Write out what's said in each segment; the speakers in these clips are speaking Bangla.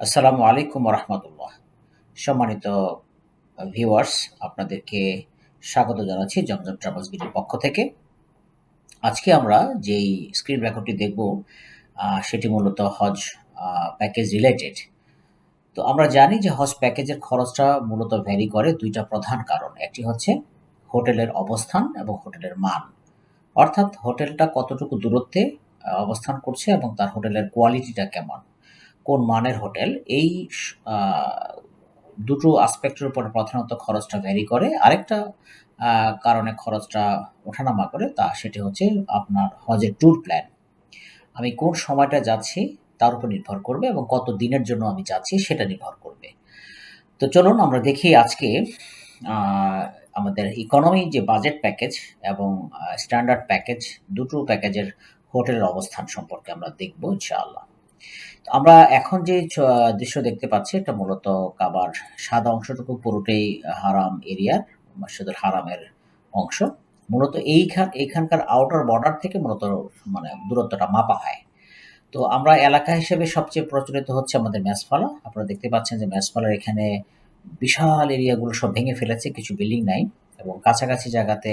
আসসালামু আলাইকুম রহমতুল্লাহ। সম্মানিত ভিউয়ার্স, আপনাদেরকে স্বাগত জানাচ্ছি জমজম ট্রাভেলস বিডির পক্ষ থেকে। আজকে আমরা যেই স্ক্রিন রেকর্ডটি দেখব সেটি মূলত হজ প্যাকেজ রিলেটেড। তো আমরা জানি যে হজ প্যাকেজের খরচটা মূলত ভ্যারি করে দুইটা প্রধান কারণ। একটি হচ্ছে হোটেলের অবস্থান এবং হোটেলের মান। অর্থাৎ হোটেলটা কতটুকু দূরত্বে অবস্থান করছে এবং তার হোটেলের কোয়ালিটিটা কেমন, কোন মানের হোটেল, এই আ দুটো আসপেক্টের উপরে প্রধানত খরচটা ভ্যারি করে। আরেকটা আ কারণে খরচটা ওঠানামা করে, সেটি হচ্ছে আপনার হজের ট্যুর প্ল্যান। আমি কোন সময়টায় যাচ্ছি তার উপর নির্ভর করবে এবং কত দিনের জন্য আমি যাচ্ছি সেটা নির্ভর করবে। তো চলুন আমরা দেখি আজকে আ আমাদের ইকোনমি যে বাজেট প্যাকেজ এবং স্ট্যান্ডার্ড প্যাকেজ, দুটো প্যাকেজের হোটেলের অবস্থান সম্পর্কে আমরা দেখব ইনশাআল্লাহ। তো আমরা এখন যে দৃশ্য দেখতে পাচ্ছি এটা মূলত কাবার সাদা অংশটুকু পুরোটাই হারাম এরিয়ার, মসজিদুল হারামের অংশ। মূলত এইখানকার আউটার বর্ডার থেকে মূলত মানে দূরত্বটা মাপা হয়। তো আমরা এলাকা হিসেবে সবচেয়ে প্রচলিত হচ্ছে আমাদের মেসফালা। আপনারা দেখতে পাচ্ছেন যে মেসফালার এখানে বিশাল এরিয়াগুলো সব ভেঙে ফেলেছে, কিছু বিল্ডিং নাই এবং কাছাকাছি জায়গাতে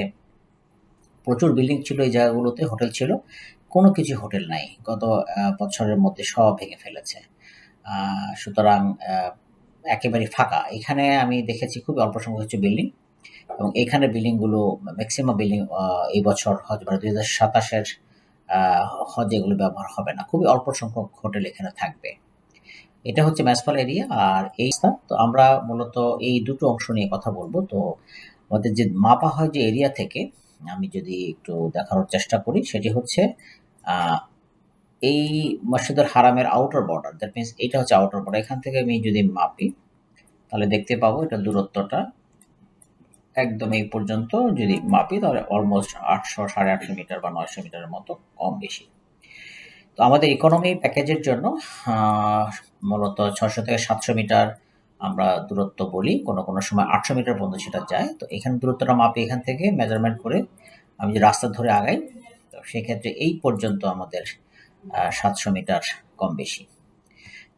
প্রচুর বিল্ডিং ছিল, এই জায়গাগুলোতে হোটেল ছিল। কোনো কিছু হোটেল নাই। গত বছরের মধ্যে সব ভেঙে ফেলেছে। আ সুতরাং একেবারেই ফাঁকা। এখানে আমি দেখেছি খুবই অল্প সংখ্যক কিছু বিল্ডিং এবং এখানে বিল্ডিংগুলো মেক্সিমাম বিল্ডিং এই বছর হজ মানে ২০২৭ এর আ হজে এগুলো ব্যবহার হবে না। খুবই অল্প সংখ্যক হোটেল এখানে থাকবে। এটা হচ্ছে ম্যাসফাল এরিয়া আর এই রাস্তা। তো আমরা মূলত এই দুটো অংশ নিয়ে কথা বলব। তো আমাদের যে মাপা হয় যে এরিয়া থেকে, আমি যদি একটু দেখানোর চেষ্টা করি সেটি হচ্ছে আ এই মসজিদুল হারামের আউটার বর্ডার, দ্যাট মিনস এইটা হচ্ছে আউটার বর্ডার। এখান থেকে আমি যদি মাপি তাহলে দেখতে পাবো এটার দূরত্বটা একদম এই পর্যন্ত যদি মাপি তাহলে অলমোস্ট ৮০০, ৮৫০ মিটার বা ৯০০ মিটারের মতো, কম বেশি। তো আমাদের ইকোনমি প্যাকেজের জন্য আ মূলত ৬০০ থেকে ৭০০ মিটার আমরা দূরত্ব বলি। কোনো সময় ৮০০ মিটার পর্যন্ত সেটা যায়। তো এখানে দূরত্বটা মাপি, এখান থেকে মেজারমেন্ট করে আমি যদি রাস্তা ধরে আগাই, তো সেক্ষেত্রে এই পর্যন্ত আমাদের ৭০০ মিটার কম বেশি।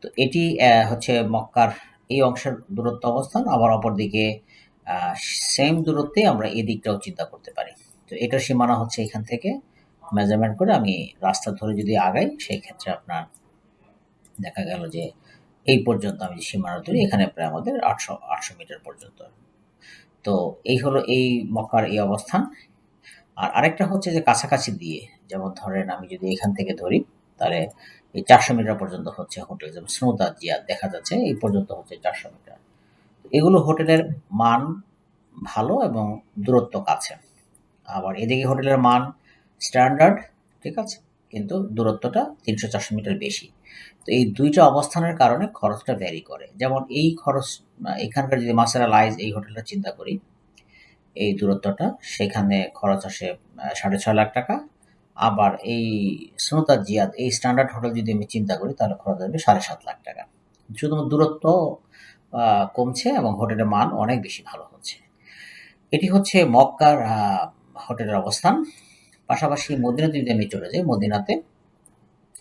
তো এটি হচ্ছে মক্কার এই অংশের দূরত্ব অবস্থান। আবার অপরদিকে আ সেম দূরত্বে আমরা এদিকটাও চিন্তা করতে পারি। তো এটার সীমানা হচ্ছে এখান থেকে মেজারমেন্ট করে আমি রাস্তা ধরে যদি আগাই, সেই ক্ষেত্রে আপনার দেখা গেল যে এই পর্যন্ত আমি যে সীমানা ধরি, এখানে প্রায় আমাদের ৮০০ মিটার পর্যন্ত। তো এই হলো এই মক্কার এই অবস্থান। আর আরেকটা হচ্ছে যে কাছাকাছি দিয়ে, যেমন ধরেন আমি যদি এখান থেকে ধরি তাহলে এই ৪০০ মিটার পর্যন্ত হচ্ছে হোটেল, যেমন স্নোদা জিয়াদ দেখা যাচ্ছে এই পর্যন্ত হচ্ছে ৪০০ মিটার। এগুলো হোটেলের মান ভালো এবং দূরত্ব কাছে। আবার এদিকে হোটেলের মান স্ট্যান্ডার্ড, ঠিক আছে? কিন্তু দূরত্বটা ৩০০-৪০০ মিটার বেশি। তো এই ২ টা অবস্থানের কারণে খরচটা ভ্যারি করে। যেমন এই খরচ এখানকার যদি মাসেরা লাইজ এই হোটেলটা চিন্তা করি, এই দূরত্বটা সেখানে খরচ আসে ৳৬.৫ লাখ। আবার এই সুনতা জিয়াদ এই স্ট্যান্ডার্ড হোটেল যদি আমি চিন্তা করি তাহলে খরচ আসবে ৳৭.৫ লাখ। শুধুমাত্র দূরত্ব আ কমছে এবং হোটেলের মান অনেক বেশি ভালো হচ্ছে। এটি হচ্ছে মক্কার হোটেলের অবস্থান। পাশাপাশি মদিনাতে যদি আমি চলে যাই, মদিনাতে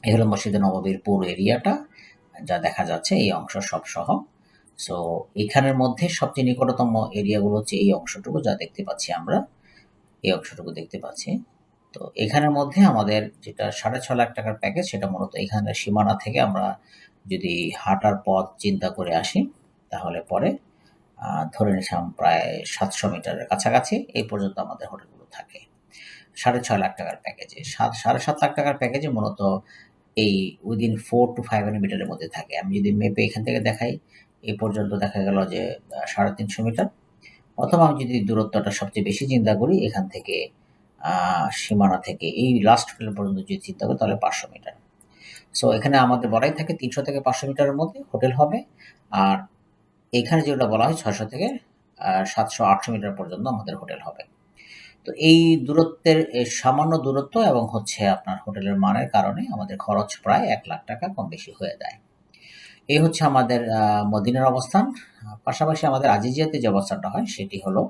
এই হলো মসজিদে নববীর পুরো এরিয়াটা, যা দেখা যাচ্ছে এই অংশ সব সহ। সো এখানের মধ্যে সবচেয়ে নিকটতম এরিয়াগুলো হচ্ছে এই অংশটুকু যা দেখতে পাচ্ছি আমরা, এই অংশটুকু দেখতে পাচ্ছি। তো এখানের মধ্যে আমাদের যেটা ৳৬.৫ লাখ প্যাকেজ সেটা মূলত এখানের সীমানা থেকে আমরা যদি হাঁটার পথ চিন্তা করে আসি, তাহলে পরে ধরে নিলাম প্রায় ৭০০ মিটারের কাছাকাছি এই পর্যন্ত আমাদের হোটেলগুলো থাকে। ৳৬.৫ লাখ প্যাকেজে। ৳৭.৫ লাখ প্যাকেজে মূলত এই উইদিন 4 to 500 মিটারের মধ্যে থাকে। আমি যদি মেপে এখান থেকে দেখাই, এই পর্যন্ত দেখা গেল যে ৩৫০ মিটার। অথবা আমি যদি দূরত্বটা সবচেয়ে বেশি চিন্তা করি, এখান থেকে আ সীমানা থেকে এই লাস্ট হোটেল পর্যন্ত যদি চিন্তা করি তাহলে ৫০০ মিটার। সো এখানে আমাদের বলাই থাকে ৩০০ থেকে ৫০০ মিটারের মধ্যে হোটেল হবে। আর এখানে যেগুলো বলা হয় ৬০০ থেকে ৭০০-৮০০ মিটার পর্যন্ত আমাদের হোটেল হবে। তো এই দূরত্বের সামান্য দূরত্ব এবং হচ্ছে আপনার হোটেলের মানের কারণে আমাদের খরচ প্রায় ৳১,০০,০০০ কম বেশি হয়ে যায়। এই হচ্ছে আমাদের মদিনার অবস্থান। পাশাপাশি আমাদের আজিজিয়াতে যে অবস্থানটা হয় সেটি হলো,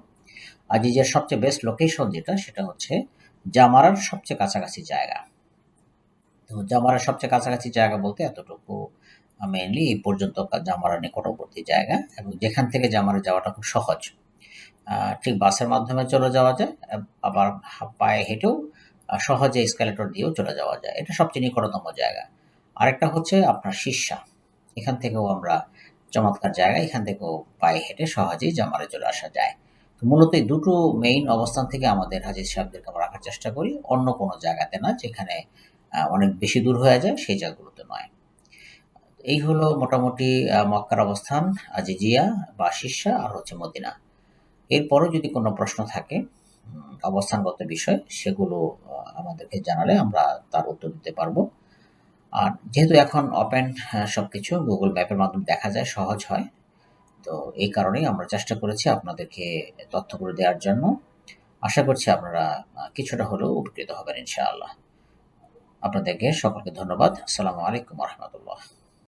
আজিজিয়ার সবচেয়ে বেস্ট লোকেশন যেটা সেটা হচ্ছে জামারার সবচেয়ে কাছাকাছি জায়গা। তো জামারার সবচেয়ে কাছাকাছি জায়গা বলতে এতটুকু মেইনলি এই পর্যন্ত জামারা নিকটবর্তী জায়গা এবং যেখান থেকে জামারা যাওয়াটা খুব সহজ। ঠিক বাসের মাধ্যমে চলে যাওয়া যায়, আবার পায়ে হেঁটেও সহজে এসকেলেটর দিয়েও চলে যাওয়া যায়। এটা সবচেয়ে নিকটতম জায়গা। আরেকটা হচ্ছে আপনার সিরসা। এখান থেকেও আমরা চমৎকার জায়গা, এখান থেকেও পায়ে হেঁটে সহজেই জামারে চলে আসা যায়। তো মূলত এই দুটো মেইন অবস্থান থেকে আমাদের হাজী সাহেবদেরকে আমরা রাখার চেষ্টা করি। অন্য কোনো জায়গাতে না, যেখানে অনেক বেশি দূর হয়ে যায় সেই জায়গাগুলোতে নয়। এই হলো মোটামুটি মক্কার অবস্থান, আজিজিয়া বা সিরসা আর হচ্ছে মদিনা। এরপরও যদি কোনো প্রশ্ন থাকে অবস্থানগত বিষয়, সেগুলো আমাদেরকে জানালে আমরা তার উত্তর দিতে পারবো। আর যেহেতু এখন ওপেন সবকিছু গুগল ম্যাপের মাধ্যমে দেখা যায়, সহজ হয়। তো এই কারণেই আমরা চেষ্টা করেছি আপনাদেরকে তথ্যগুলো দেওয়ার জন্য। আশা করছি আপনারা কিছুটা হলেও উপকৃত হবেন ইনশাআল্লাহ। আপনাদেরকে সকলকে ধন্যবাদ। আসসালামু আলাইকুম ওয়া রাহমাতুল্লাহ।